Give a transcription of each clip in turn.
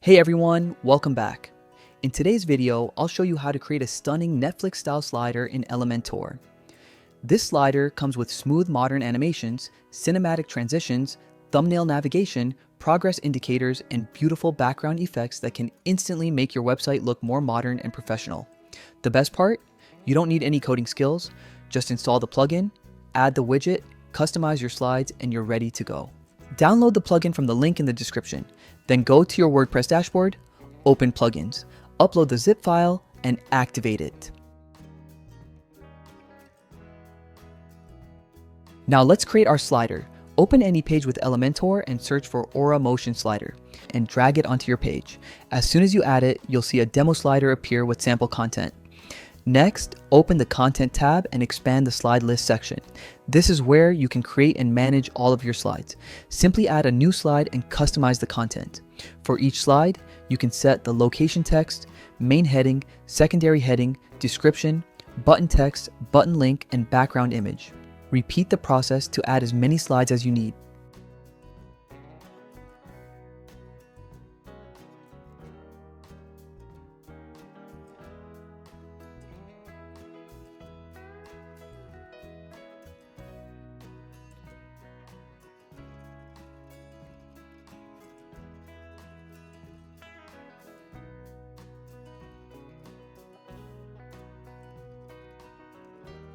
Hey everyone, welcome back. In today's video, I'll show you how to create a stunning Netflix-style slider in Elementor. This slider comes with smooth modern animations, cinematic transitions, thumbnail navigation, progress indicators, and beautiful background effects that can instantly make your website look more modern and professional. The best part? You don't need any coding skills. Just install the plugin, add the widget, customize your slides, and you're ready to go. Download the plugin from the link in the description. Then go to your WordPress dashboard, open plugins, upload the zip file, and activate it. Now let's create our slider. Open any page with Elementor and search for Aura Motion Slider and drag it onto your page. As soon as you add it, you'll see a demo slider appear with sample content. Next, open the Content tab and expand the slide list section. This is where you can create and manage all of your slides. Simply add a new slide and customize the content. For each slide, you can set the location text, main heading, secondary heading, description, button text, button link, and background image. Repeat the process to add as many slides as you need.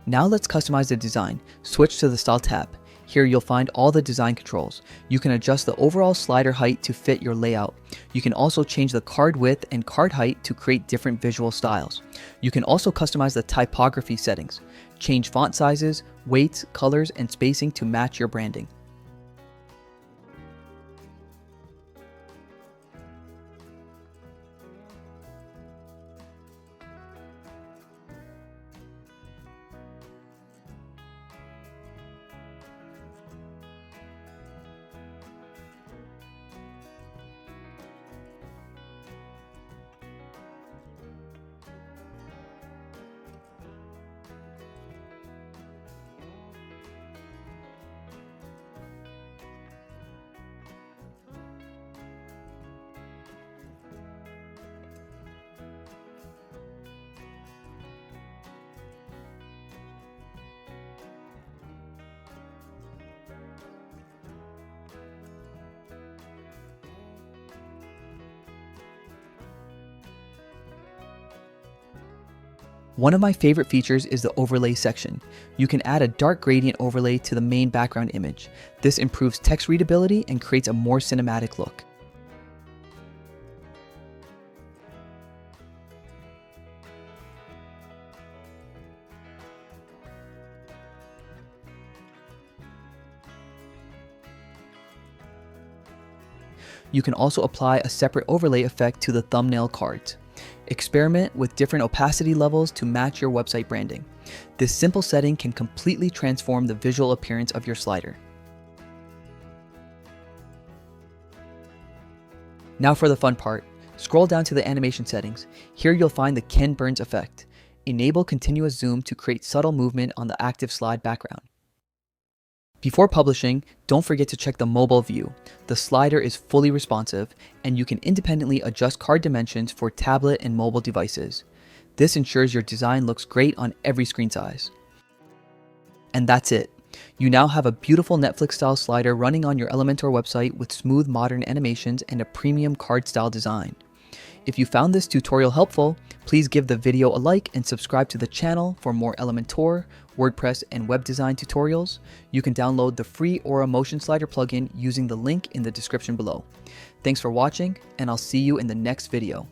Now let's customize the design. Switch to the Style tab. Here you'll find all the design controls. You can adjust the overall slider height to fit your layout. You can also change the card width and card height to create different visual styles. You can also customize the typography settings. Change font sizes, weights, colors, and spacing to match your branding. One of my favorite features is the overlay section. You can add a dark gradient overlay to the main background image. This improves text readability and creates a more cinematic look. You can also apply a separate overlay effect to the thumbnail cards. Experiment with different opacity levels to match your website branding. This simple setting can completely transform the visual appearance of your slider. Now for the fun part. Scroll down to the animation settings. Here you'll find the Ken Burns effect. Enable continuous zoom to create subtle movement on the active slide background. Before publishing, don't forget to check the mobile view. The slider is fully responsive, and you can independently adjust card dimensions for tablet and mobile devices. This ensures your design looks great on every screen size. And that's it. You now have a beautiful Netflix-style slider running on your Elementor website with smooth modern animations and a premium card-style design. If you found this tutorial helpful, please give the video a like and subscribe to the channel for more Elementor, WordPress, and web design tutorials. You can download the free Aura Motion Slider plugin using the link in the description below. Thanks for watching, and I'll see you in the next video.